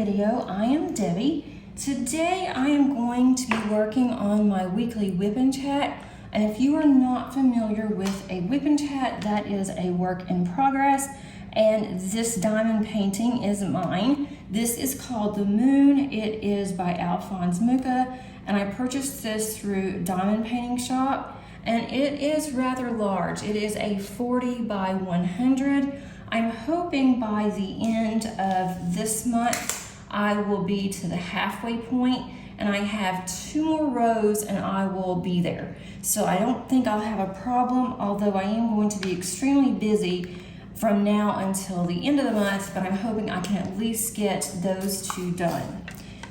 video. I am Debbie. Today I am going to be working on my weekly WIP and chat. And if you are not familiar with a WIP and chat, that is a work in progress. And this diamond painting is mine. This is called The Moon. It is by Alphonse Mucha. And I purchased this through Diamond Painting Shop. And it is rather large. It is a 40 by 100. I'm hoping by the end of this month, I will be to the halfway point, and I have 2 more rows and I will be there. So I don't think I'll have a problem, although I am going to be extremely busy from now until the end of the month, but I'm hoping I can at least get those 2 done.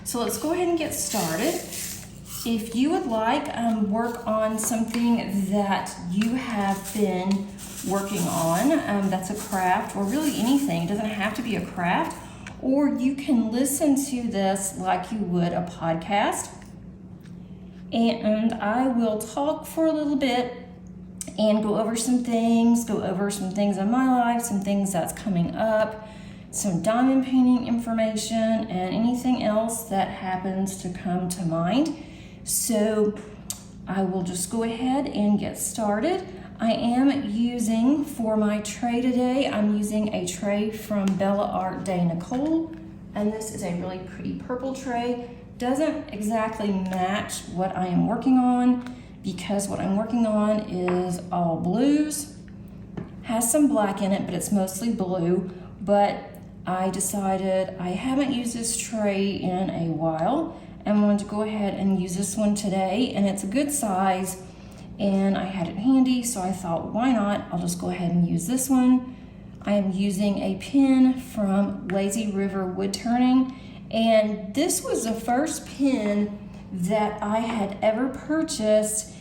So let's go ahead and get started. If you would like work on something that you have been working on, that's a craft or really anything, it doesn't have to be a craft, or you can listen to this like you would a podcast. And I will talk for a little bit and go over some things in my life, some things that's coming up, some diamond painting information, and anything else that happens to come to mind. So I will just go ahead and get started. I am using, for my tray today, I'm using a tray from Bella Art de Nicole, and this is a really pretty purple tray. Doesn't exactly match what I am working on, because what I'm working on is all blues. Has some black in it, but it's mostly blue. But I decided I haven't used this tray in a while, and wanted to go ahead and use this one today, and it's a good size, and I had it handy, so I thought, why not? I'll just go ahead and use this one. I am using a pen from Lazy River Wood Turning, and this was the first pen that I had ever purchased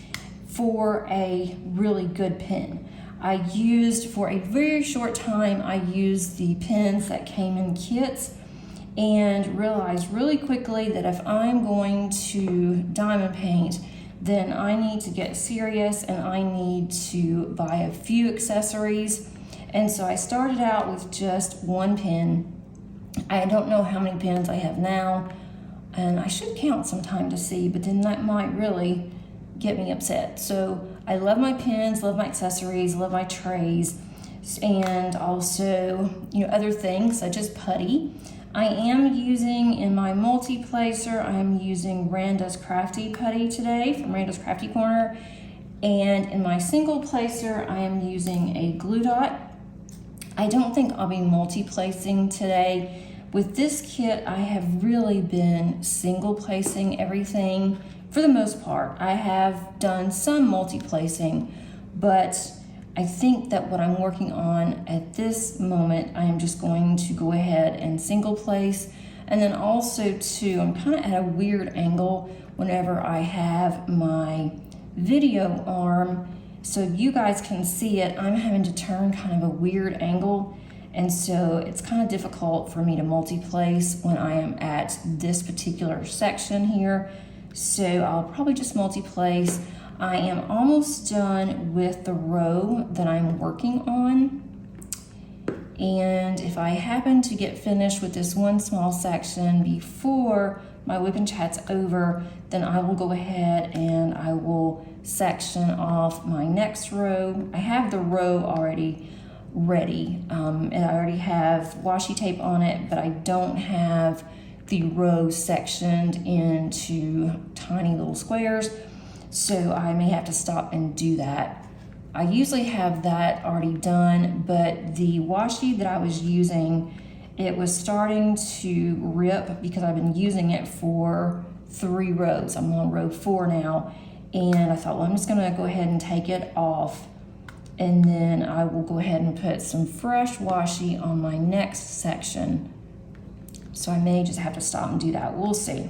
for a really good pen. I used, for a very short time, I used the pens that came in kits, and realized really quickly that if I'm going to diamond paint, then I need to get serious and I need to buy a few accessories. And so I started out with just 1 pen. I don't know how many pens I have now, and I should count sometime to see, but then that might really get me upset. So I love my pens, love my accessories, love my trays, and also, other things such as putty. I am using, in my multi-placer, I'm using Randa's Crafty Putty today from Randa's Crafty Corner. And in my single placer, I am using a glue dot. I don't think I'll be multi-placing today. With this kit, I have really been single placing everything for the most part. I have done some multi-placing, but I think that what I'm working on at this moment, I am just going to go ahead and single place. And then also too, I'm kind of at a weird angle whenever I have my video arm. So you guys can see it, I'm having to turn kind of a weird angle. And so it's kind of difficult for me to multi-place when I am at this particular section here. So I'll probably just multi-place. I am almost done with the row that I'm working on. And if I happen to get finished with this one small section before my WIP and chat's over, then I will go ahead and I will section off my next row. I have the row already ready, and I already have washi tape on it, but I don't have the row sectioned into tiny little squares. So I may have to stop and do that. I usually have that already done, but the washi that I was using, it was starting to rip because I've been using it for 3 rows. I'm on row 4 now, and I thought, well, I'm just gonna go ahead and take it off, and then I will go ahead and put some fresh washi on my next section. So I may just have to stop and do that. We'll see.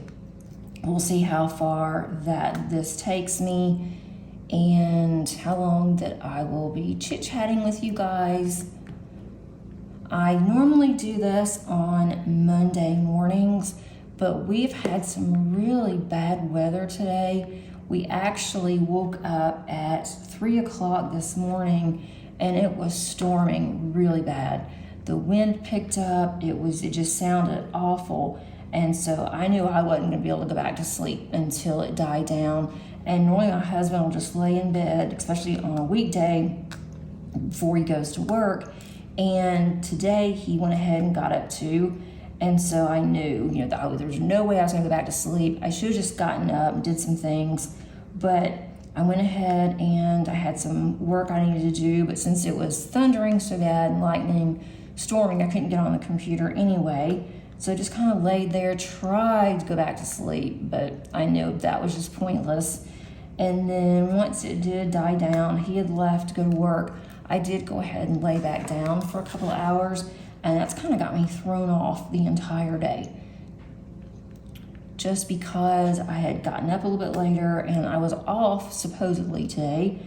We'll see how far that this takes me and how long that I will be chit-chatting with you guys. I normally do this on Monday mornings, but we've had some really bad weather today. We actually woke up at 3 o'clock this morning and it was storming really bad. The wind picked up, it just sounded awful. And so I knew I wasn't going to be able to go back to sleep until it died down. And normally my husband will just lay in bed, especially on a weekday, before he goes to work. And today he went ahead and got up too. And so I knew, that there's no way I was going to go back to sleep. I should have just gotten up and did some things. But I went ahead and I had some work I needed to do. But since it was thundering so bad and lightning, storming, I couldn't get on the computer anyway. So I just kind of laid there, tried to go back to sleep. But I knew that was just pointless. And then once it did die down, he had left to go to work. I did go ahead and lay back down for a couple of hours, and that's kind of got me thrown off the entire day. Just because I had gotten up a little bit later and I was off supposedly today.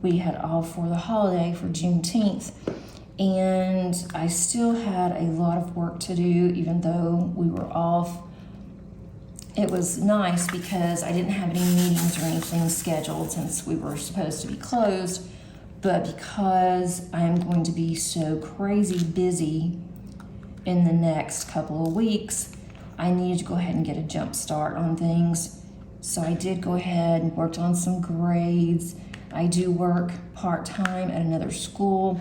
We had off for the holiday for Juneteenth, and I still had a lot of work to do even though we were off. It was nice because I didn't have any meetings or anything scheduled since we were supposed to be closed. But because I'm going to be so crazy busy in the next couple of weeks, I needed to go ahead and get a jump start on things. So I did go ahead and worked on some grades. I do work part-time at another school,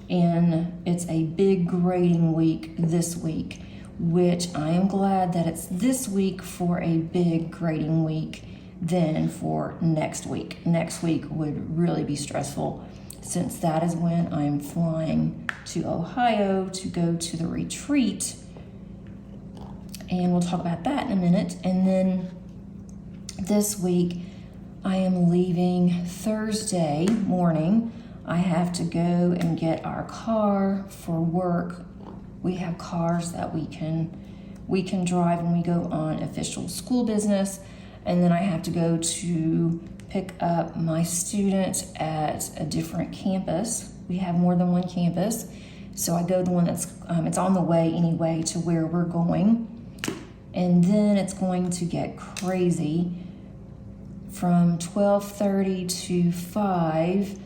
and it's a big grading week this week, which I am glad that it's this week for a big grading week than for next week. Next week would really be stressful, since that is when I'm flying to Ohio to go to the retreat. And we'll talk about that in a minute. And then this week, I am leaving Thursday morning. I have to go and get our car for work. We have cars that we can drive when we go on official school business. And then I have to go to pick up my student at a different campus. We have more than one campus. So I go the one that's, it's on the way anyway to where we're going. And then it's going to get crazy. From 12:30 to 5,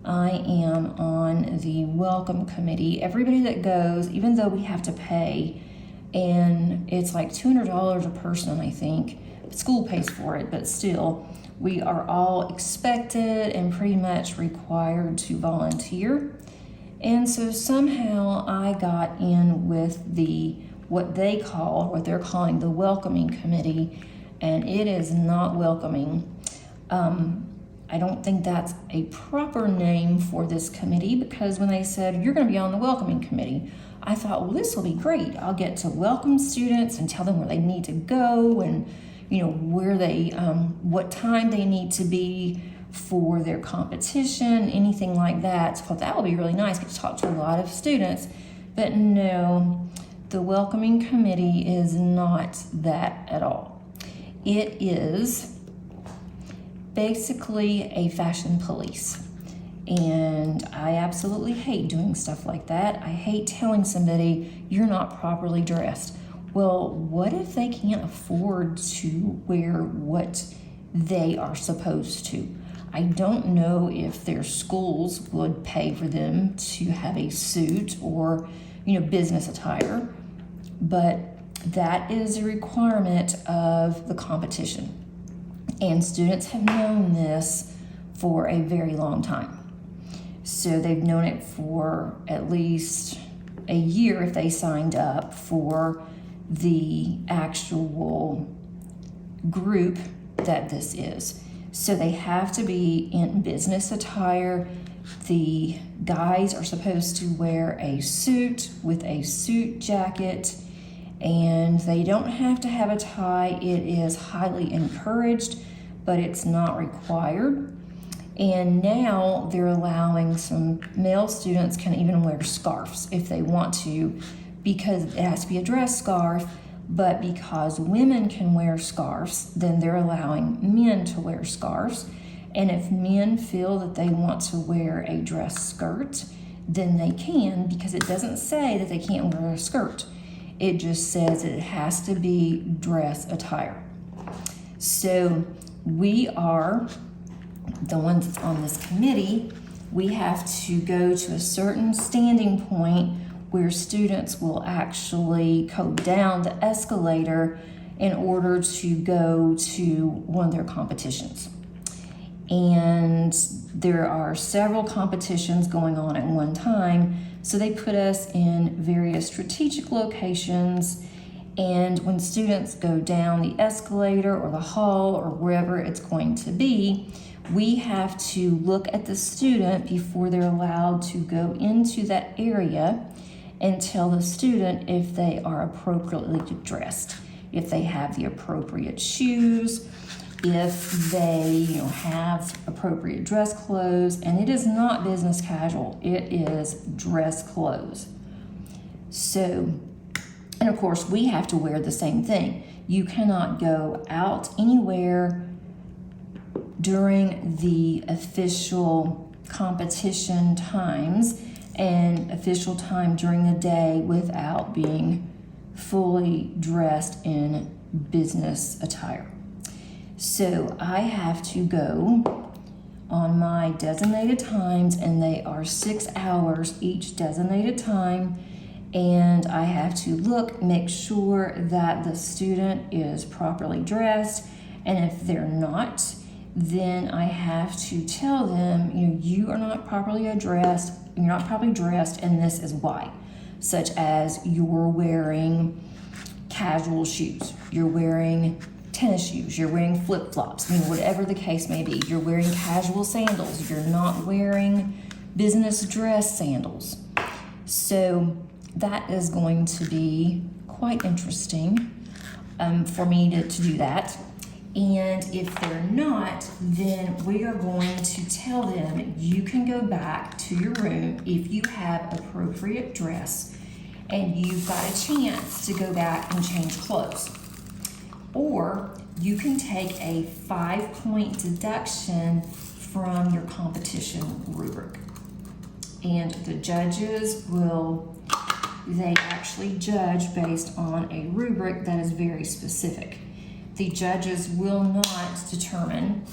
I am on the welcome committee. Everybody that goes, even though we have to pay, and it's like $200 a person, I think. School pays for it, but still, we are all expected and pretty much required to volunteer. And so somehow I got in with what they're calling the welcoming committee, and it is not welcoming. I don't think that's a proper name for this committee, because when they said, you're going to be on the welcoming committee, I thought, well, this will be great. I'll get to welcome students and tell them where they need to go and where they, what time they need to be for their competition, anything like that. So I thought that would be really nice, get to talk to a lot of students. But no, the welcoming committee is not that at all. It is basically a fashion police. And I absolutely hate doing stuff like that. I hate telling somebody you're not properly dressed. Well, what if they can't afford to wear what they are supposed to? I don't know if their schools would pay for them to have a suit or, business attire, but that is a requirement of the competition. And students have known this for a very long time. So they've known it for at least a year if they signed up for the actual group that this is. So they have to be in business attire. The guys are supposed to wear a suit with a suit jacket, and they don't have to have a tie. It is highly encouraged, but it's not required. And now they're allowing some male students can even wear scarves if they want to, because it has to be a dress scarf. But because women can wear scarves, then they're allowing men to wear scarves. And if men feel that they want to wear a dress skirt, then they can, because it doesn't say that they can't wear a skirt. It just says it has to be dress attire. So we are the ones that's on this committee. We have to go to a certain standing point where students will actually go down the escalator in order to go to one of their competitions. And there are several competitions going on at one time, so they put us in various strategic locations, and when students go down the escalator or the hall or wherever it's going to be, we have to look at the student before they're allowed to go into that area and tell the student if they are appropriately dressed, if they have the appropriate shoes, if they have appropriate dress clothes. And it is not business casual, it is dress clothes. So, and of course we have to wear the same thing. You cannot go out anywhere during the official competition times and official time during the day without being fully dressed in business attire. So I have to go on my designated times, and they are 6 hours each designated time, and I have to make sure that the student is properly dressed, and if they're not, then I have to tell them, you are not properly dressed, and this is why. Such as you're wearing casual shoes, you're wearing tennis shoes, you're wearing flip-flops, whatever the case may be. You're wearing casual sandals, you're not wearing business dress sandals. So that is going to be quite interesting for me to do that. And if they're not, then we are going to tell them, you can go back to your room if you have appropriate dress and you've got a chance to go back and change clothes. Or you can take a 5-point deduction from your competition rubric. And the judges they actually judge based on a rubric that is very specific. The judges will not determine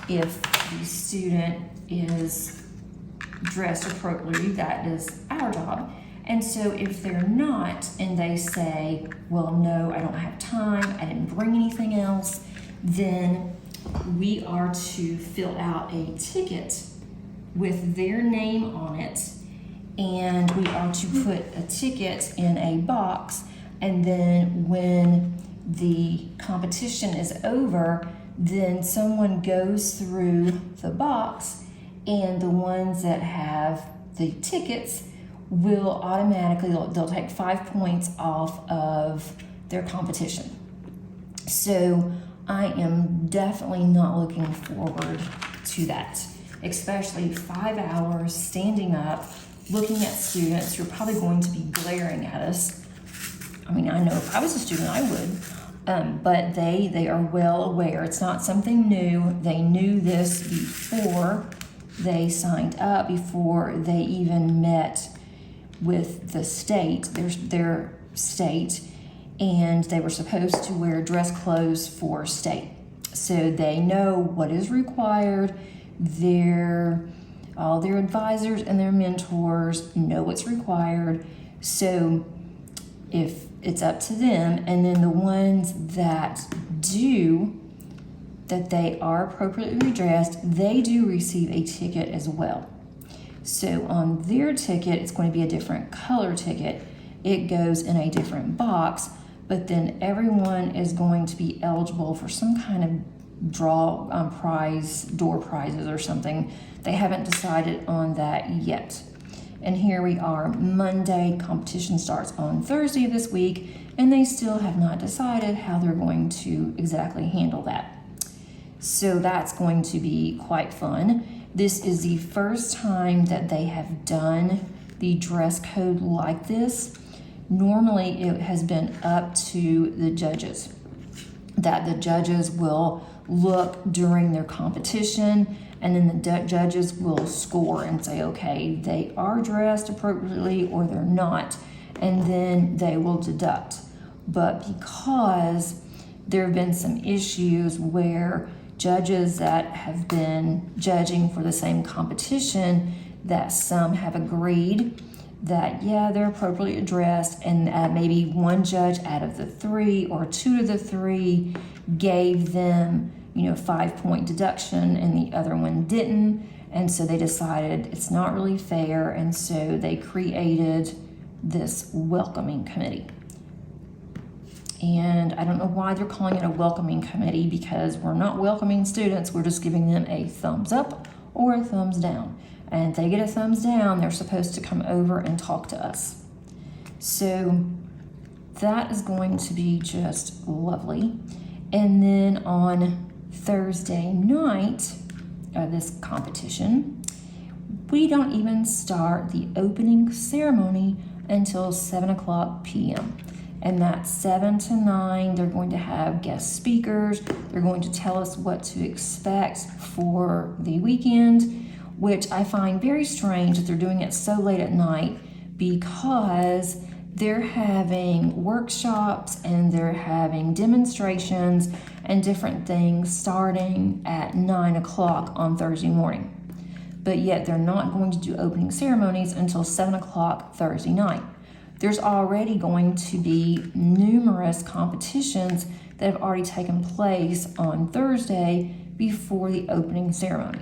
if the student is dressed appropriately. That is our job. And so if they're not, and they say, well, no, I don't have time, I didn't bring anything else, then we are to fill out a ticket with their name on it, and we are to put a ticket in a box, and then when the competition is over, then someone goes through the box, and the ones that have the tickets will automatically, they'll take 5 points off of their competition. So I am definitely not looking forward to that, especially 5 hours standing up, looking at students who are probably going to be glaring at us. I know if I was a student, I would, but they are well aware. It's not something new. They knew this before they signed up, before they even met with the state, their state, and they were supposed to wear dress clothes for state. So they know what is required. All their advisors and their mentors know what's required. So if it's up to them, and then the ones that they are appropriately dressed, they do receive a ticket as well. So on their ticket, it's going to be a different color ticket. It goes in a different box, but then everyone is going to be eligible for some kind of draw prize, door prizes or something. They haven't decided on that yet. And here we are, Monday, competition starts on Thursday of this week, and they still have not decided how they're going to exactly handle that. So that's going to be quite fun. This is the first time that they have done the dress code like this. Normally it has been up to the judges, that the judges will look during their competition, and then the judges will score and say, okay, they are dressed appropriately or they're not, and then they will deduct. But because there have been some issues where judges that have been judging for the same competition, that some have agreed that, yeah, they're appropriately addressed, and maybe one judge out of the 3 or 2 of the 3 gave them, 5-point deduction and the other one didn't. And so they decided it's not really fair, and so they created this welcoming committee. And I don't know why they're calling it a welcoming committee, because we're not welcoming students, we're just giving them a thumbs up or a thumbs down. And if they get a thumbs down, they're supposed to come over and talk to us. So that is going to be just lovely. And then on Thursday night of this competition, we don't even start the opening ceremony until 7:00 p.m. And that's 7 to 9. They're going to have guest speakers. They're going to tell us what to expect for the weekend, which I find very strange that they're doing it so late at night, because they're having workshops and they're having demonstrations and different things starting at 9 o'clock on Thursday morning. But yet they're not going to do opening ceremonies until 7 o'clock Thursday night. There's already going to be numerous competitions that have already taken place on Thursday before the opening ceremony.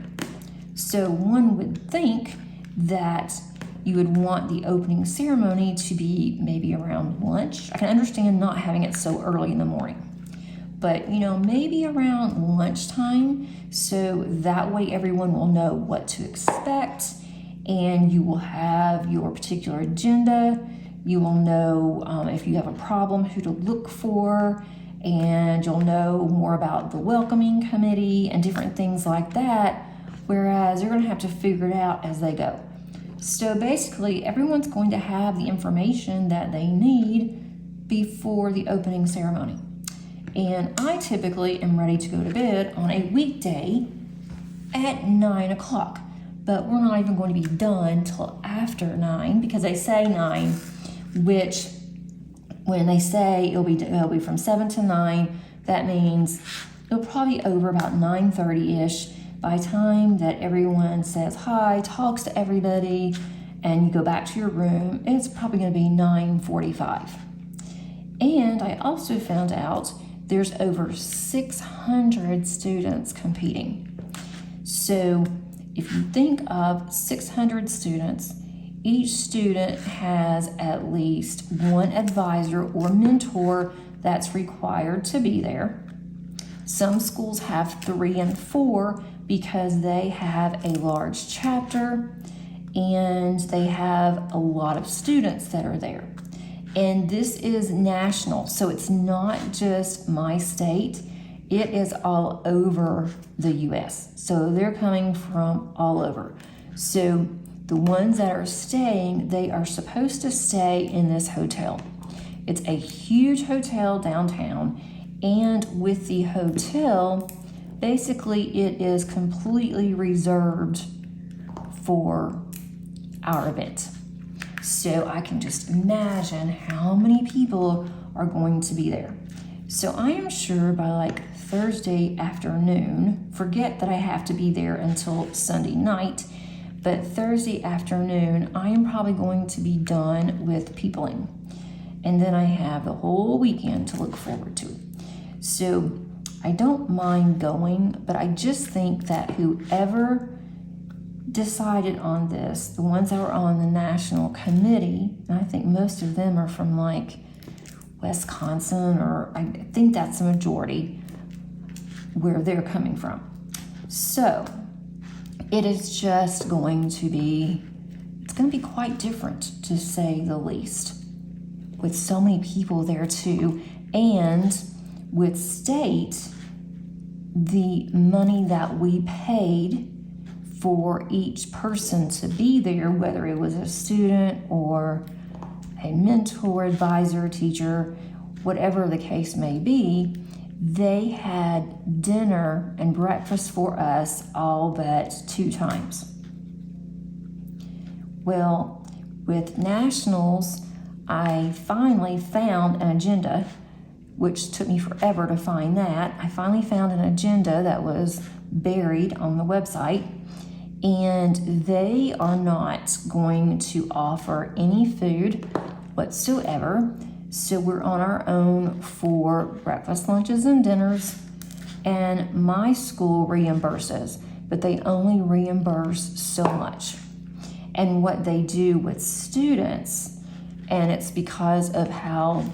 So one would think that you would want the opening ceremony to be maybe around lunch. I can understand not having it so early in the morning, but maybe around lunchtime, so that way everyone will know what to expect, and you will have your particular agenda. You will know if you have a problem, who to look for, and you'll know more about the welcoming committee and different things like that, whereas you're going to have to figure it out as they go. So basically, everyone's going to have the information that they need before the opening ceremony. And I typically am ready to go to bed on a weekday at 9 o'clock, but we're not even going to be done till after 9, because they say 9, which when they say it'll be from 7 to 9, that means it'll probably be over about 9:30-ish. By the time that everyone says hi, talks to everybody, and you go back to your room, it's probably going to be 9:45. And I also found out there's over 600 students competing. So if you think of 600 students, each student has at least one advisor or mentor that's required to be there. Some schools have 3 and 4 because they have a large chapter and they have a lot of students that are there. And this is national, so it's not just my state, it is all over the US. So they're coming from all over. So the ones that are staying, they are supposed to stay in this hotel. It's a huge hotel downtown, and with the hotel, basically it is completely reserved for our event. So I can just imagine how many people are going to be there. So I am sure by like Thursday afternoon, forget that I have to be there until Sunday night, but Thursday afternoon, I am probably going to be done with peopling. And then I have the whole weekend to look forward to. So I don't mind going, but I just think that whoever decided on this, the ones that were on the national committee, and I think most of them are from like Wisconsin, or I think that's the majority where they're coming from. So it is just going to be, it's going to be quite different, to say the least, with so many people there too. And with state, the money that we paid for each person to be there, whether it was a student or a mentor, advisor, teacher, whatever the case may be, they had dinner and breakfast for us all but 2 times. Well, with nationals, I finally found an agenda, which took me forever to find that. I finally found an agenda that was buried on the website, and they are not going to offer any food whatsoever. So we're on our own for breakfast, lunches, and dinners. And my school reimburses, but they only reimburse so much. And what they do with students, and it's because of how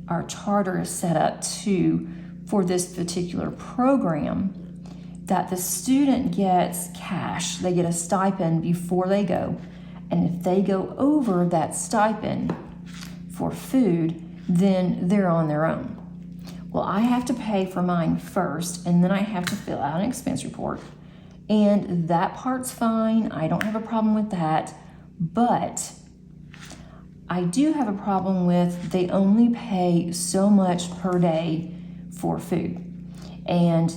our charter is set up too for this particular program, that the student gets cash. They get a stipend before they go. And if they go over that stipend for food, then they're on their own. Well, I have to pay for mine first, and then I have to fill out an expense report. And that part's fine. I don't have a problem with that. But I do have a problem with they only pay so much per day for food. And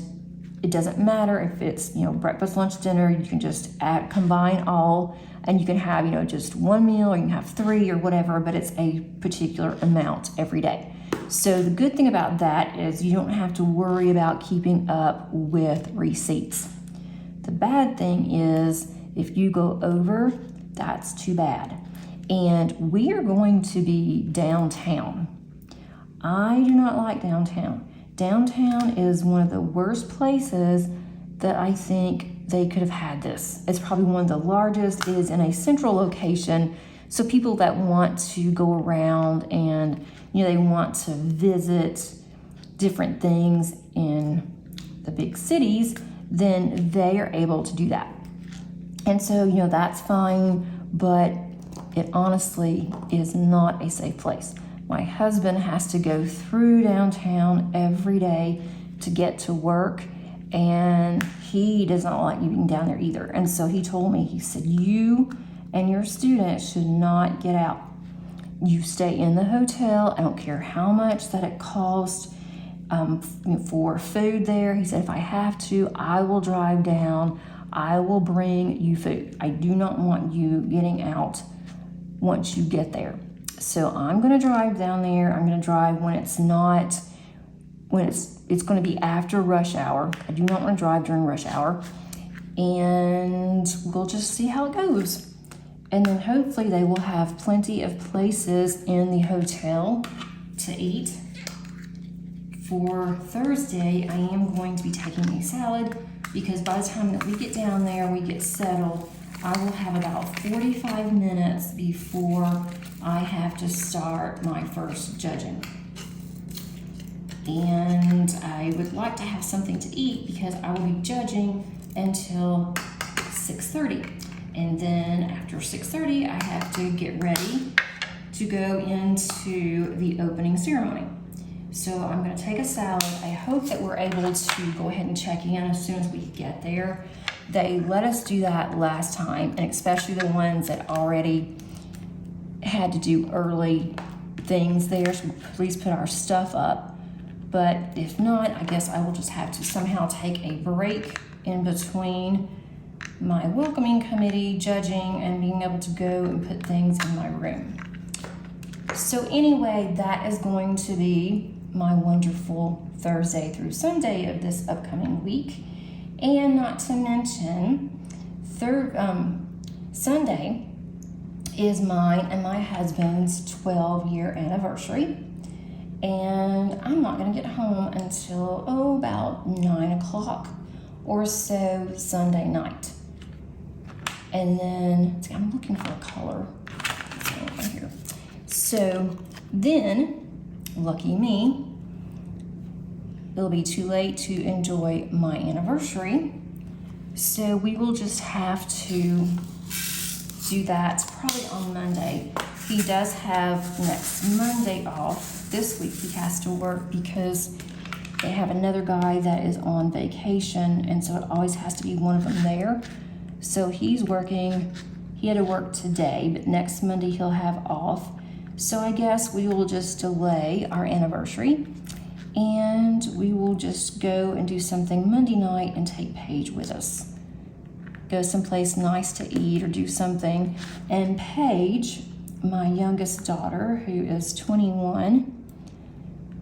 it doesn't matter if it's, breakfast, lunch, dinner. You can just combine all, and you can have, just one meal, or you can have 3 or whatever, but it's a particular amount every day. So the good thing about that is you don't have to worry about keeping up with receipts. The bad thing is if you go over, that's too bad. And we are going to be downtown. I do not like downtown. Downtown is one of the worst places that I think they could have had this. It's probably one of the largest. It is in a central location. So people that want to go around and, they want to visit different things in the big cities, then they are able to do that. And so, that's fine, but it honestly is not a safe place. My husband has to go through downtown every day to get to work, and he does not like you being down there either. And so he told me, he said, you and your students should not get out. You stay in the hotel. I don't care how much that it costs for food there. He said, if I have to, I will drive down. I will bring you food. I do not want you getting out once you get there. So I'm going to drive down there. I'm going to drive when it's going to be after rush hour. I do not want to drive during rush hour. And we'll just see how it goes. And then hopefully they will have plenty of places in the hotel to eat. For Thursday, I am going to be taking a salad because by the time that we get down there, we get settled, I will have about 45 minutes before I have to start my first judging. And I would like to have something to eat because I will be judging until 6:30. And then after 6:30, I have to get ready to go into the opening ceremony. So I'm going to take a salad. I hope that we're able to go ahead and check in as soon as we get there. They let us do that last time, and especially the ones that already had to do early things there. So please put our stuff up. But if not, I guess I will just have to somehow take a break in between my welcoming committee, judging, and being able to go and put things in my room. So anyway, that is going to be my wonderful Thursday through Sunday of this upcoming week. And not to mention, Sunday is mine and my husband's 12-year anniversary. And I'm not going to get home until, about 9 o'clock or so Sunday night. And then, I'm looking for a color. Right here. So then, lucky me, it'll be too late to enjoy my anniversary. So we will just have to do that probably on Monday. He does have next Monday off. This week he has to work because they have another guy that is on vacation, and so it always has to be one of them there. So he's working. He had to work today, but next Monday he'll have off. So I guess we will just delay our anniversary, and we will just go and do something Monday night and take Paige with us. Go someplace nice to eat or do something. And Paige, my youngest daughter, who is 21,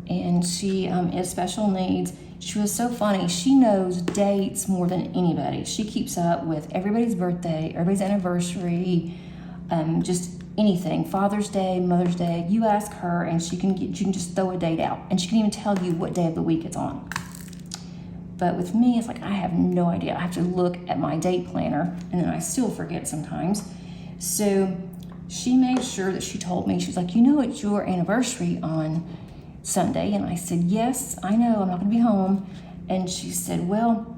and she is special needs, She was so funny. She knows dates more than anybody. She keeps up with everybody's birthday, everybody's anniversary, just anything. Father's Day, Mother's Day. You ask her and she can just throw a date out. And she can even tell you what day of the week it's on. But with me, it's like I have no idea. I have to look at my date planner and then I still forget sometimes. So she made sure that she told me, she was like, you know, it's your anniversary on Sunday. And I said, yes, I know, I'm not gonna be home. And she said, well,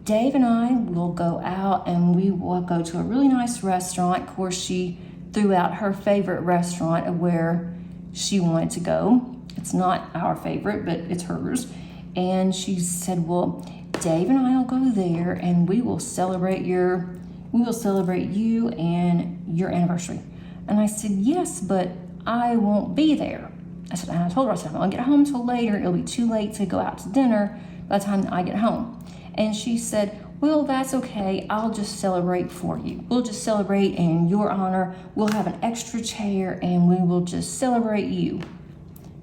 Dave and I will go out and we will go to a really nice restaurant. Of course, she threw out her favorite restaurant of where she wanted to go. It's not our favorite, but it's hers. And she said, well, Dave and I will go there and we will celebrate you and your anniversary. And I said, yes, but I won't be there. I told her, I said, I won't get home till later. It'll be too late to go out to dinner by the time I get home. And she said, well, that's okay. I'll just celebrate for you. We'll just celebrate in your honor. We'll have an extra chair and we will just celebrate you,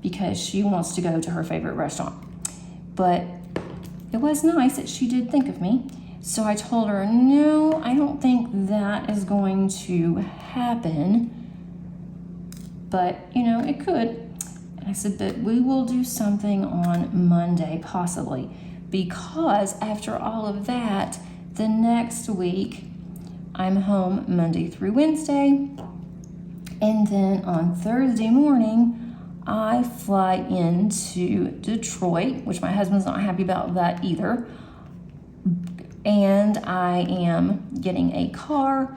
because she wants to go to her favorite restaurant. But it was nice that she did think of me. So I told her, no, I don't think that is going to happen. But, you know, it could. And I said, but we will do something on Monday, possibly. Because after all of that, the next week, I'm home Monday through Wednesday. And then on Thursday morning, I fly into Detroit, which my husband's not happy about that either. And I am getting a car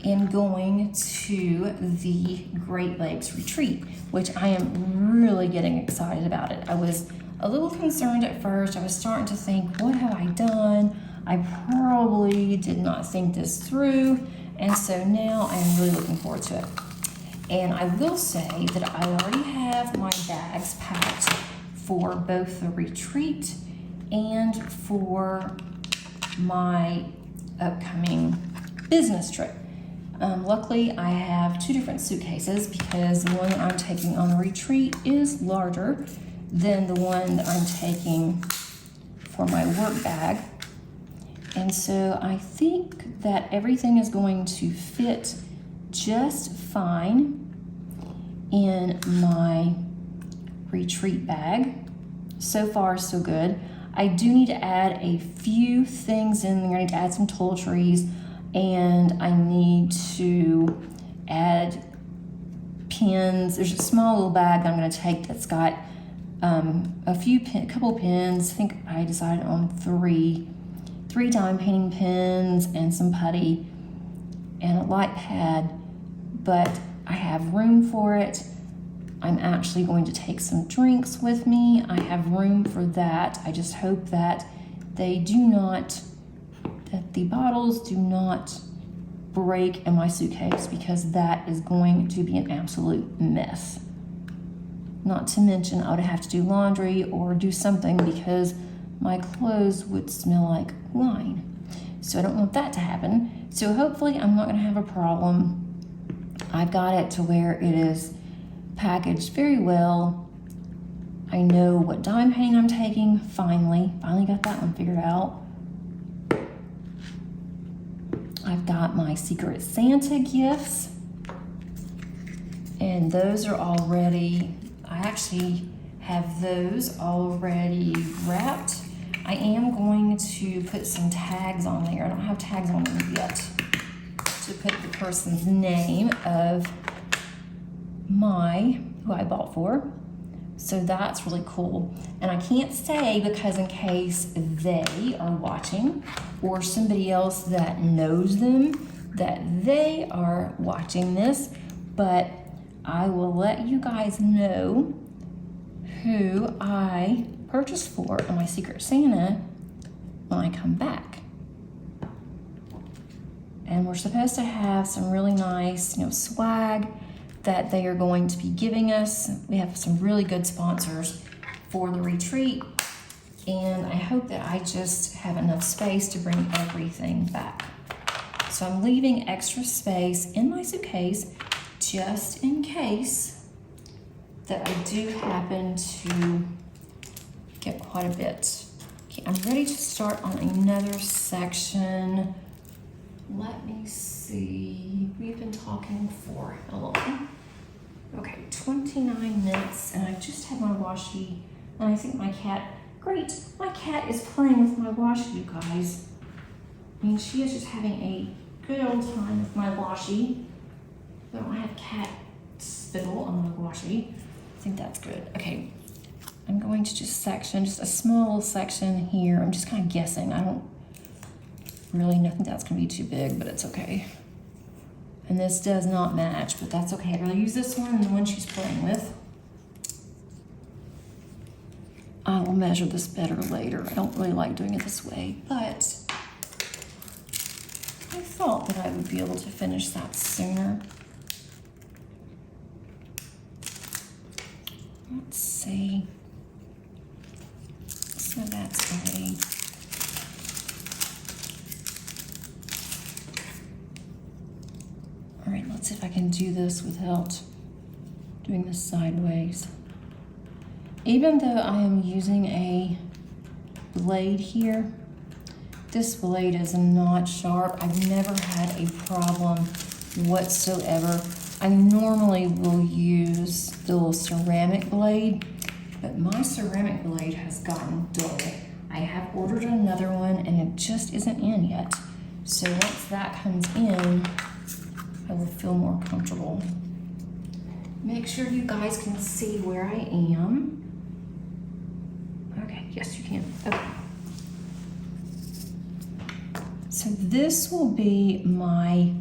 and going to the Great Lakes retreat, which I am really getting excited about it. I was a little concerned at first. I was starting to think, what have I done? I probably did not think this through. And so now I'm really looking forward to it. And I will say that I already have my bags packed for both the retreat and for my upcoming business trip. Luckily, I have 2 different suitcases because the one that I'm taking on the retreat is larger than the one that I'm taking for my work bag. And so I think that everything is going to fit just fine in my retreat bag. So far, so good. I do need to add a few things in there. I need to add some toiletries, and I need to add pins. There's a small little bag that I'm going to take that's got a couple pins. I think I decided on three dime painting pins and some putty and a light pad, but I have room for it. I'm actually going to take some drinks with me. I have room for that. I just hope that that the bottles do not break in my suitcase, because that is going to be an absolute mess. Not to mention I would have to do laundry or do something because my clothes would smell like wine. So I don't want that to happen. So hopefully I'm not going to have a problem. I've got it to where it is packaged very well. I know what dime painting I'm taking. Finally got that one figured out. I've got my Secret Santa gifts, and those are already, I actually have those already wrapped. I am going to put some tags on there. I don't have tags on them yet to put the person's name of who I bought for. So that's really cool. And I can't say, because in case they are watching or somebody else that knows them, that they are watching this, but I will let you guys know who I purchased for on my Secret Santa when I come back. And we're supposed to have some really nice, swag that they are going to be giving us. We have some really good sponsors for the retreat, and I hope that I just have enough space to bring everything back. So I'm leaving extra space in my suitcase just in case that I do happen to get quite a bit. Okay, I'm ready to start on another section. Let me see, we've been talking for how long? Okay, 29 minutes, and I just had my washi, and I think my cat, great, my cat is playing with my washi, you guys. I mean, she is just having a good old time with my washi. I don't have cat spittle on my washi. I think that's good. Okay, I'm going to just section, just a small little section here. I'm just kind of guessing. I don't really think that's gonna be too big, but it's okay. And this does not match, but that's okay. I'd rather use this one than the one she's playing with. I will measure this better later. I don't really like doing it this way, but I thought that I would be able to finish that sooner. Let's see. So that's ready. All right, let's see if I can do this without doing this sideways. Even though I am using a blade here, this blade is not sharp. I've never had a problem whatsoever. I normally will use the little ceramic blade, but my ceramic blade has gotten dull. I have ordered another one and it just isn't in yet. So once that comes in, I will feel more comfortable. Make sure you guys can see where I am. Okay, yes you can. Okay. So this will be my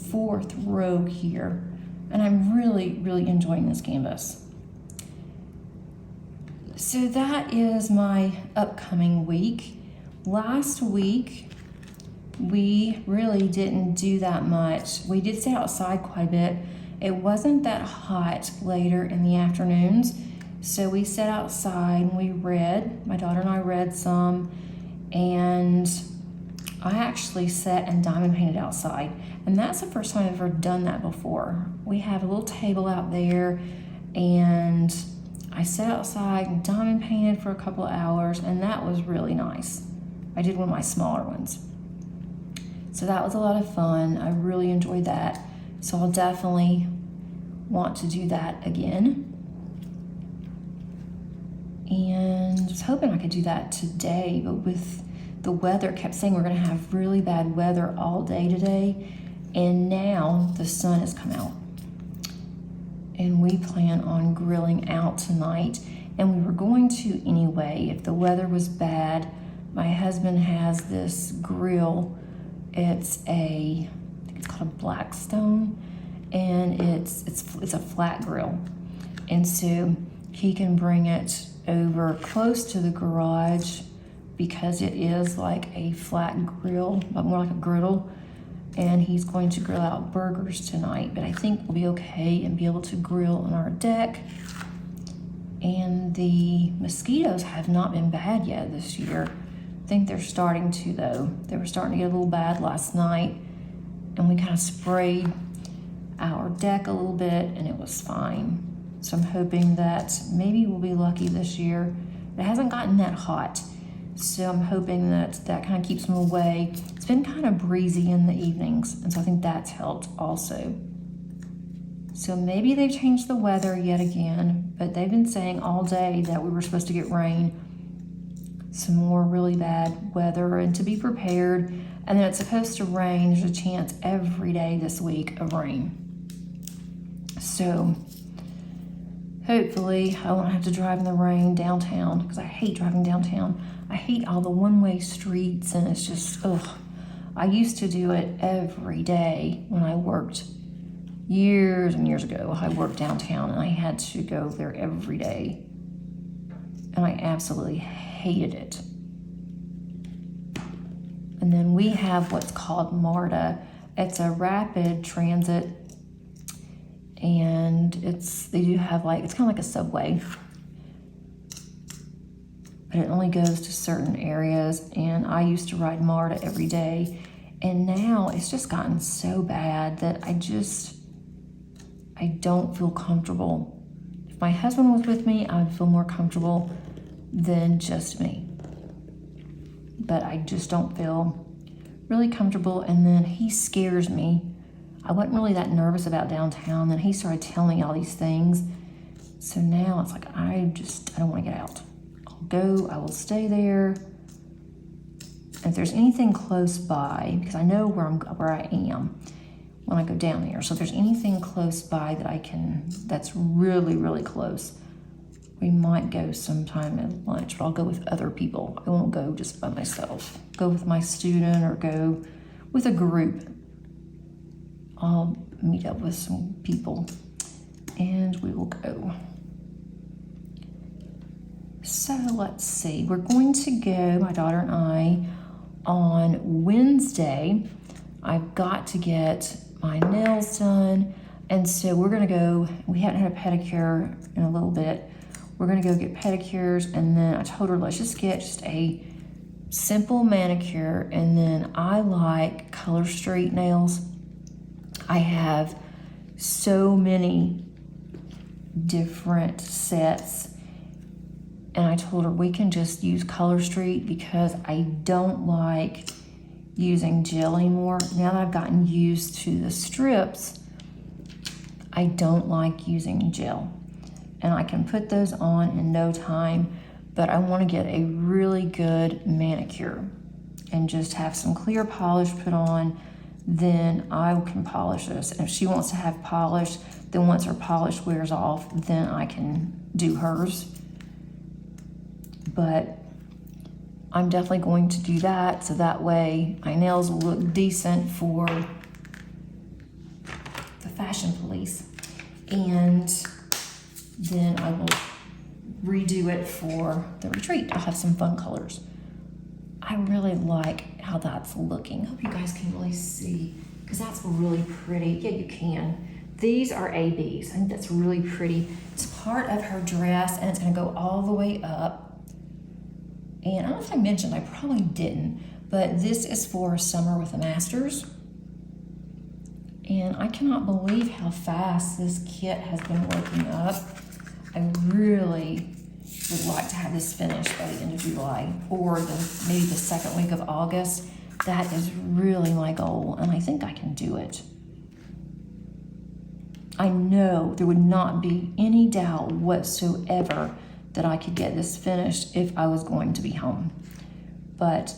4th row here, and I'm really, really enjoying this canvas. So that is my upcoming week. Last week, we really didn't do that much. We did stay outside quite a bit. It wasn't that hot later in the afternoons, so we sat outside and we read. My daughter and I read some, and I actually sat and diamond painted outside, and that's the first time I've ever done that before. We have a little table out there, and I sat outside and diamond painted for a couple of hours, and that was really nice. I did one of my smaller ones. So that was a lot of fun. I really enjoyed that. So I'll definitely want to do that again. And I was hoping I could do that today, but with the weather, kept saying we're gonna have really bad weather all day today, and now the sun has come out. And we plan on grilling out tonight, and we were going to anyway if the weather was bad. My husband has this grill. It's I think it's called a Blackstone, and it's a flat grill, and so he can bring it over close to the garage because it is like a flat grill, but more like a griddle, and he's going to grill out burgers tonight. But I think we'll be okay and be able to grill on our deck. And the mosquitoes have not been bad yet this year. I think they're starting to, though. They were starting to get a little bad last night, and we kind of sprayed our deck a little bit and it was fine. So I'm hoping that maybe we'll be lucky this year. It hasn't gotten that hot, so I'm hoping that that kind of keeps them away. It's been kind of breezy in the evenings, and so I think that's helped also. So maybe they've changed the weather yet again, but they've been saying all day that we were supposed to get rain, some more really bad weather, and to be prepared. And then it's supposed to rain. There's a chance every day this week of rain. So hopefully I won't have to drive in the rain downtown, because I hate driving downtown. I hate all the one-way streets, and it's just, ugh. I used to do it every day when I worked years and years ago. I worked downtown, and I had to go there every day, and I absolutely hated it. And then we have what's called MARTA. It's a rapid transit, and they do have it's kind of like a subway, but it only goes to certain areas. And I used to ride MARTA every day, and now it's just gotten so bad that I don't feel comfortable my husband was with me, I would feel more comfortable than just me. But I just don't feel really comfortable, and then he scares me. I wasn't really that nervous about downtown, then he started telling me all these things. So now it's like, I don't want to get out. I'll go, I will stay there. If there's anything close by, because I know where I am when I go down there. So if there's anything close by that's really, really close, we might go sometime at lunch, but I'll go with other people. I won't go just by myself. Go with my student or go with a group. I'll meet up with some people and we will go. So let's see, we're going to go, my daughter and I, on Wednesday. I've got to get my nails done, and so we're gonna go, we haven't had a pedicure in a little bit. We're gonna go get pedicures, and then I told her, let's just get just a simple manicure, and then I like color street nails. I have so many different sets, and I told her we can just use Color Street because I don't like using gel anymore. Now that I've gotten used to the strips, I don't like using gel. And I can put those on in no time, but I want to get a really good manicure and just have some clear polish put on, then I can polish this. And if she wants to have polish, then once her polish wears off, then I can do hers. But I'm definitely going to do that, so that way my nails will look decent for the fashion police. And then I will redo it for the retreat. I'll have some fun colors. I really like how that's looking. Hope you guys can really see, because that's really pretty. Yeah, you can. These are ABs. I think that's really pretty. It's part of her dress, and it's gonna go all the way up. And I don't know if I mentioned, I probably didn't, but this is for Summer with the Masters. And I cannot believe how fast this kit has been working up. I really would like to have this finished by the end of July, or maybe the second week of August. That is really my goal, and I think I can do it. I know there would not be any doubt whatsoever that I could get this finished if I was going to be home. But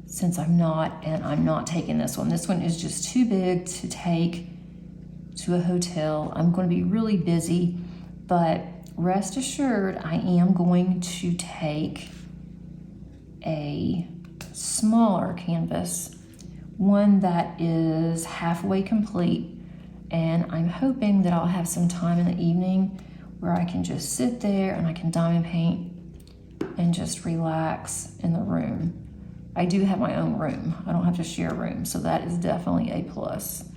since I'm not, and I'm not taking this one is just too big to take to a hotel. I'm going to be really busy, but rest assured I am going to take a smaller canvas, one that is halfway complete, and I'm hoping that I'll have some time in the evening where I can just sit there and I can diamond paint and just relax in the room. I do have my own room. I don't have to share a room, so that is definitely a plus.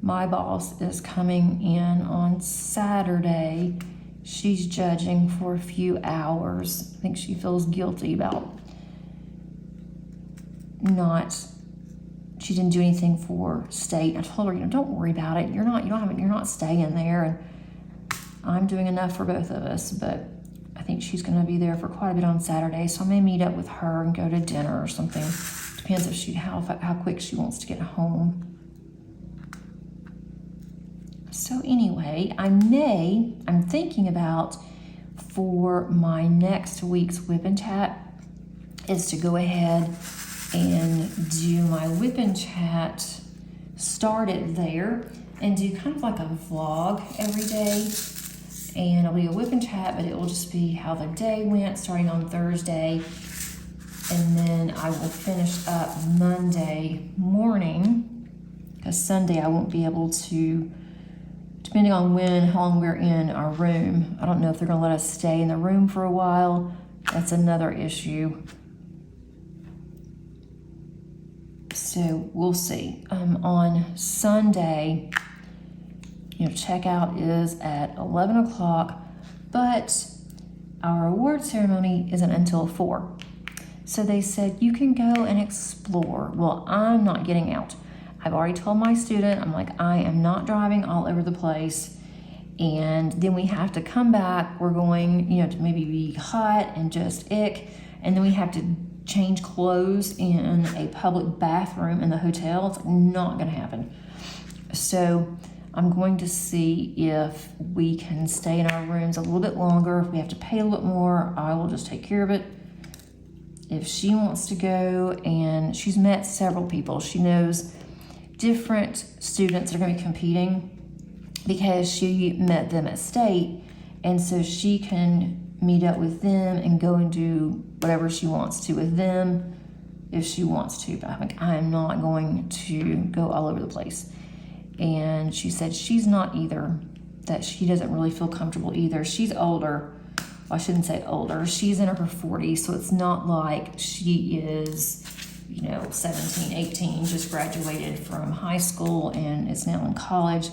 My boss is coming in on Saturday. She's judging for a few hours. I think she feels guilty about she didn't do anything for state. I told her, don't worry about it. You're not staying there, and I'm doing enough for both of us, but I think she's gonna be there for quite a bit on Saturday, so I may meet up with her and go to dinner or something. Depends if how quick she wants to get home. So anyway, I'm thinking about, for my next week's WIP and Chat, is to go ahead and do my WIP and Chat, start it there, and do kind of like a vlog every day. And it'll be a WIP and Chat, but it will just be how the day went starting on Thursday. And then I will finish up Monday morning, because Sunday I won't be able to, depending on how long we're in our room. I don't know if they're gonna let us stay in the room for a while. That's another issue. So we'll see. On Sunday, checkout is at 11 o'clock, but our award ceremony isn't until 4. So they said, you can go and explore. Well, I'm not getting out. I've already told my student, I'm like, I am not driving all over the place. And then we have to come back. We're going, to maybe be hot and just ick. And then we have to change clothes in a public bathroom in the hotel. It's not going to happen. So I'm going to see if we can stay in our rooms a little bit longer. If we have to pay a little bit more, I will just take care of it. If she wants to go, and she's met several people. She knows different students that are going to be competing because she met them at state. And so she can meet up with them and go and do whatever she wants to with them if she wants to. But I'm not going to go all over the place. And she said she's not either, that she doesn't really feel comfortable either. She's older. Well, I shouldn't say older. She's in her 40s, so it's not like she is, 17, 18, just graduated from high school and is now in college.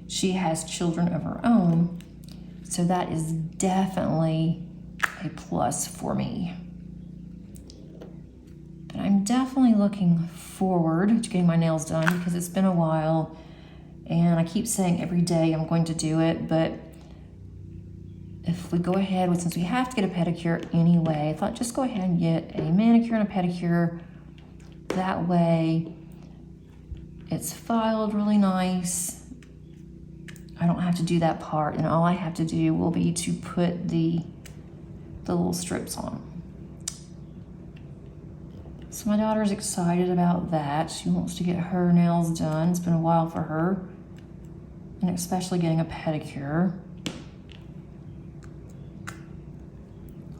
She has children of her own, so that is definitely a plus for me. But I'm definitely looking forward to getting my nails done because it's been a while, and I keep saying every day I'm going to do it, but if we go ahead with, since we have to get a pedicure anyway, I thought just go ahead and get a manicure and a pedicure. That way it's filed really nice. I don't have to do that part, and all I have to do will be to put the little strips on. So my daughter's excited about that. She wants to get her nails done. It's been a while for her, and especially getting a pedicure.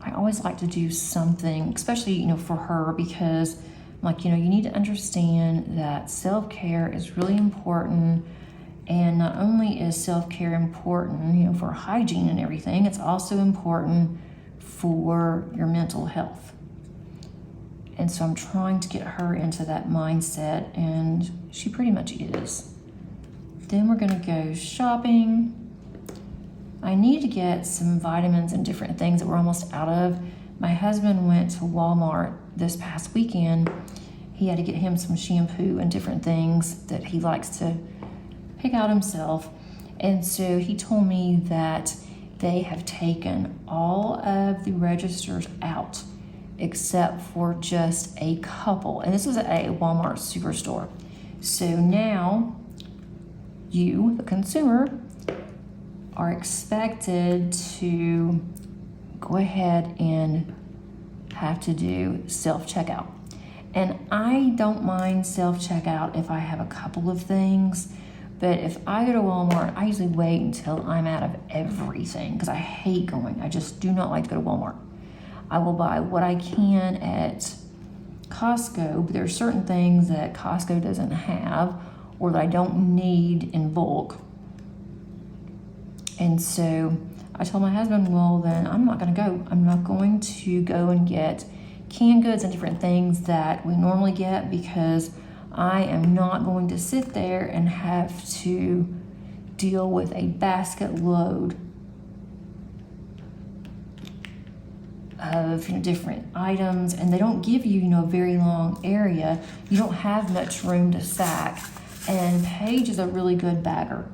I always like to do something, especially, for her, because you need to understand that self-care is really important. And not only is self-care important, for hygiene and everything, it's also important for your mental health. And so I'm trying to get her into that mindset, and she pretty much is. Then we're gonna go shopping. I need to get some vitamins and different things that we're almost out of. My husband went to Walmart this past weekend. He had to get him some shampoo and different things that he likes to pick out himself. And so he told me that they have taken all of the registers out except for just a couple. And this was at a Walmart superstore. So now you, the consumer, are expected to go ahead and have to do self-checkout. And I don't mind self-checkout if I have a couple of things, but if I go to Walmart, I usually wait until I'm out of everything because I hate going. I just do not like to go to Walmart. I will buy what I can at Costco, but there are certain things that Costco doesn't have or that I don't need in bulk. And so I told my husband, well, then I'm not going to go. I'm not going to go and get canned goods and different things that we normally get because I am not going to sit there and have to deal with a basket load of different items, and they don't give you a very long area. You don't have much room to stack, and Paige is a really good bagger.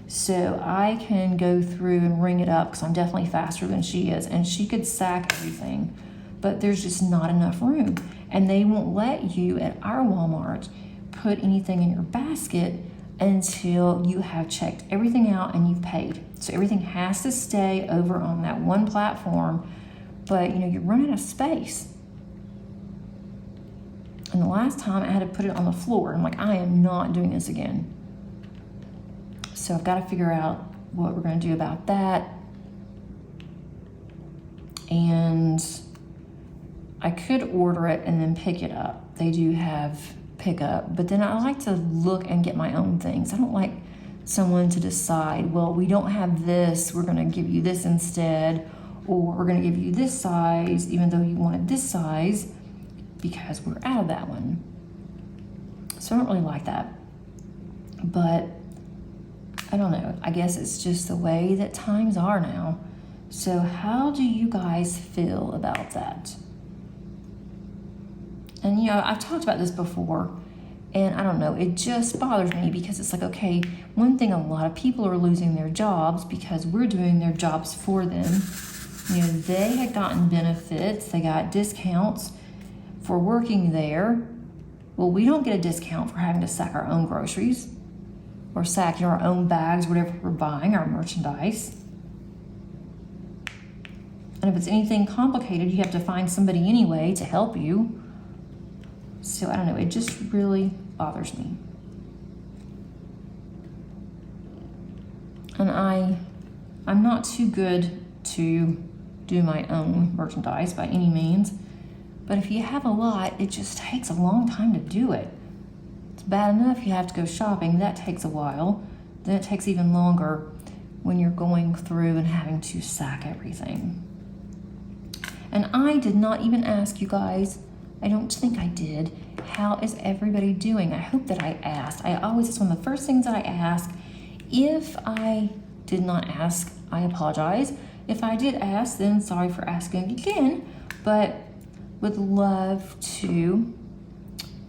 So I can go through and ring it up because I'm definitely faster than she is, and she could stack everything, but there's just not enough room. And they won't let you at our Walmart put anything in your basket until you have checked everything out and you've paid. So everything has to stay over on that one platform, but you're running out of space. And the last time I had to put it on the floor. I'm like, I am not doing this again. So I've got to figure out what we're going to do about that. And I could order it and then pick it up. They do have pickup, but then I like to look and get my own things. I don't like someone to decide, well, we don't have this, we're going to give you this instead, or we're going to give you this size even though you wanted this size because we're out of that one. So I don't really like that. But I don't know. I guess it's just the way that times are now. So how do you guys feel about that? And I've talked about this before, And I don't know, it just bothers me because it's like, okay, one thing, a lot of people are losing their jobs because we're doing their jobs for them. You know, they had gotten benefits, they got discounts for working there. Well, we don't get a discount for having to sack our own groceries or sack our own bags, whatever we're buying, our merchandise. And if it's anything complicated, you have to find somebody anyway to help you. So I don't know, it just really bothers me. And I'm not too good to do my own merchandise by any means, but if you have a lot, it just takes a long time to do it. It's bad enough you have to go shopping, that takes a while. Then it takes even longer when you're going through and having to sack everything. And I did not even ask you guys, I don't think I did, how is everybody doing? I hope that I asked. It's one of the first things that I ask. If I did not ask, I apologize. If I did ask, then sorry for asking again, but would love to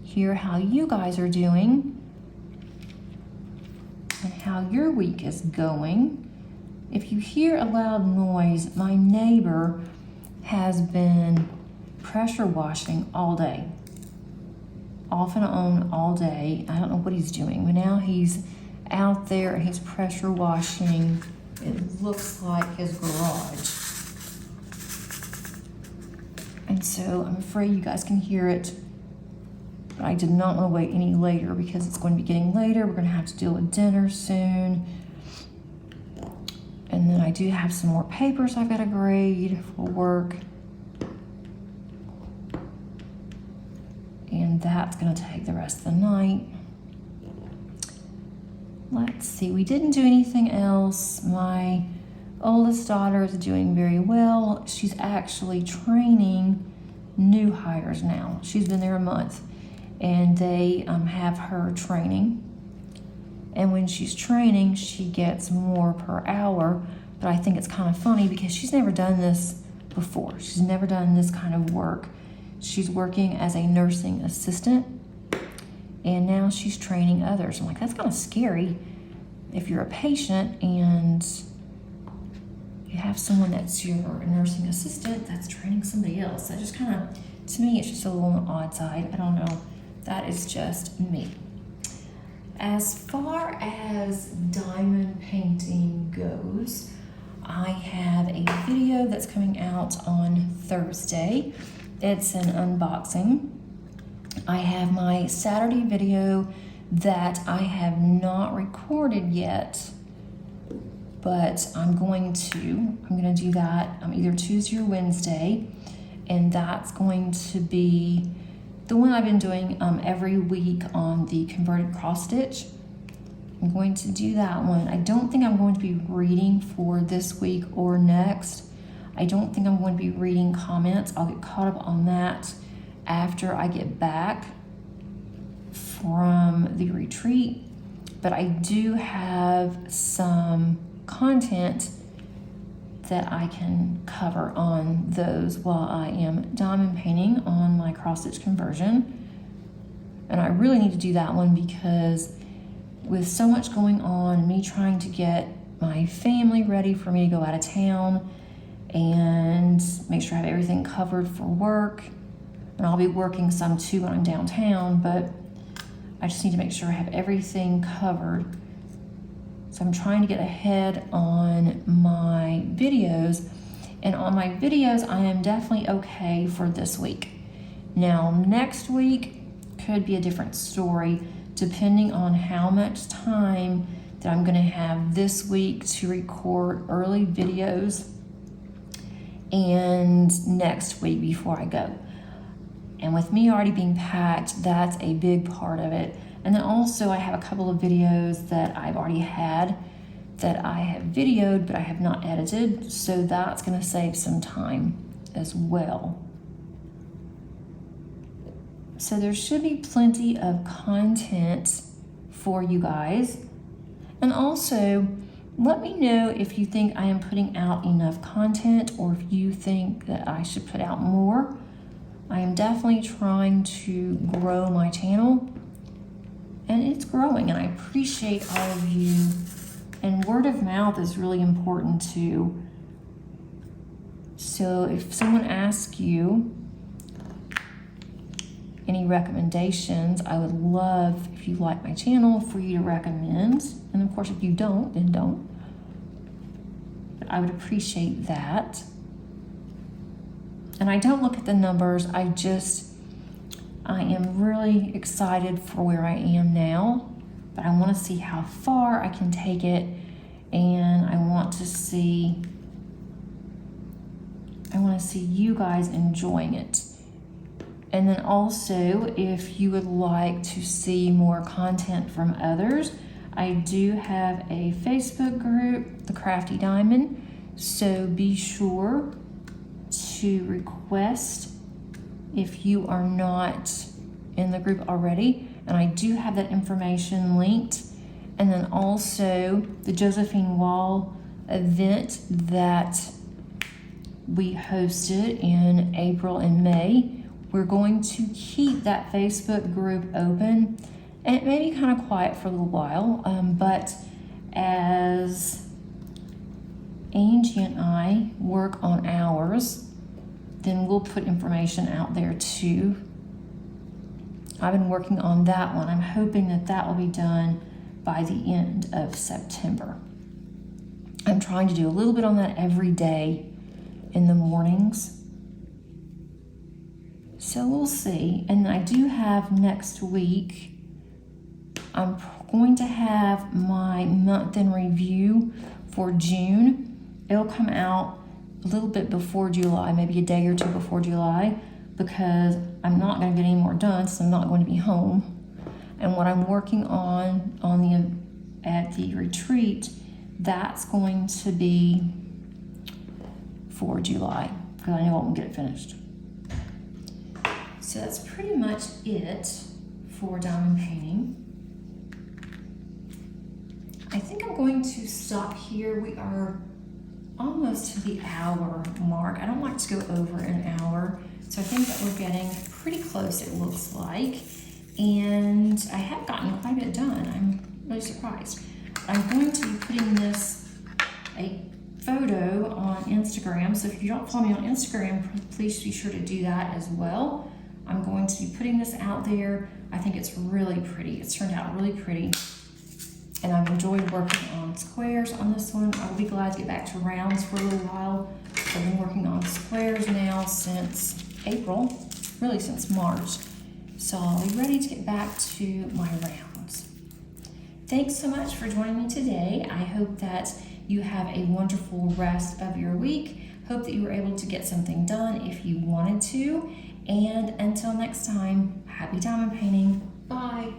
hear how you guys are doing and how your week is going. If you hear a loud noise, my neighbor has been pressure washing all day, off and on all day. I don't know what he's doing, but now he's out there and he's pressure washing. It looks like his garage. And so I'm afraid you guys can hear it, but I did not want to wait any later because it's going to be getting later. We're going to have to deal with dinner soon. And then I do have some more papers I've got to grade for work. And that's going to take the rest of the night. Let's see, we didn't do anything else. My oldest daughter is doing very well. She's actually training new hires now. She's been there a month, and they have her training. And when she's training, she gets more per hour. But I think it's kind of funny because she's never done this before. She's never done this kind of work. She's working as a nursing assistant, and now she's training others. I'm like, that's kind of scary if you're a patient and you have someone that's your nursing assistant that's training somebody else. That just kind of, to me, it's just a little on the odd side. I don't know. That is just me. As far as diamond painting goes, I have a video that's coming out on Thursday. It's an unboxing. I have my Saturday video that I have not recorded yet, but I'm going to do that either Tuesday or Wednesday, and that's going to be the one I've been doing every week on the converted cross stitch. I'm going to do that one. I don't think I'm going to be reading for this week or next. I don't think I'm going to be reading comments. I'll get caught up on that after I get back from the retreat. But I do have some content that I can cover on those while I am diamond painting on my cross stitch conversion. And I really need to do that one because with so much going on, me trying to get my family ready for me to go out of town and make sure I have everything covered for work. And I'll be working some too when I'm downtown, but I just need to make sure I have everything covered. So I'm trying to get ahead on my videos. And on my videos, I am definitely okay for this week. Now, next week could be a different story depending on how much time that I'm gonna have this week to record early videos and next week before I go. And with me already being packed, that's a big part of it. And then also I have a couple of videos that I've already had that I have videoed but I have not edited, so that's gonna save some time as well. So there should be plenty of content for you guys. And also, let me know if you think I am putting out enough content or if you think that I should put out more. I am definitely trying to grow my channel and it's growing, and I appreciate all of you. And word of mouth is really important too. So if someone asks you any recommendations, I would love, if you like my channel, for you to recommend. And of course, if you don't, then don't. But I would appreciate that. And I don't look at the numbers, I am really excited for where I am now, but I want to see how far I can take it, and I want to see you guys enjoying it. And then also, if you would like to see more content from others, I do have a Facebook group, the Crafty Diamond, so be sure to request if you are not in the group already, and I do have that information linked. And then also the Josephine Wall event that we hosted in April and May, we're going to keep that Facebook group open, and it may be kind of quiet for a little while, but as Angie and I work on ours, then we'll put information out there too. I've been working on that one. I'm hoping that that will be done by the end of September. I'm trying to do a little bit on that every day in the mornings. So we'll see. And I do have next week, I'm going to have my month in review for June. It'll come out a little bit before July, maybe a day or two before July, because I'm not going to get any more done, so I'm not going to be home. And what I'm working on at the retreat, that's going to be for July, because I know I won't get it finished. So that's pretty much it for diamond painting. I think I'm going to stop here. We are almost to the hour mark. I don't like to go over an hour, so I think that we're getting pretty close, it looks like. And I have gotten quite a bit done. I'm really surprised. I'm going to be putting a photo on Instagram, so if you don't follow me on Instagram, please be sure to do that as well. I'm going to be putting this out there. I think it's really pretty. It's turned out really pretty. And I've enjoyed working on squares on this one. I'll be glad to get back to rounds for a little while. I've been working on squares now since April, really since March. So I'll be ready to get back to my rounds. Thanks so much for joining me today. I hope that you have a wonderful rest of your week. Hope that you were able to get something done if you wanted to. And until next time, happy diamond painting. Bye.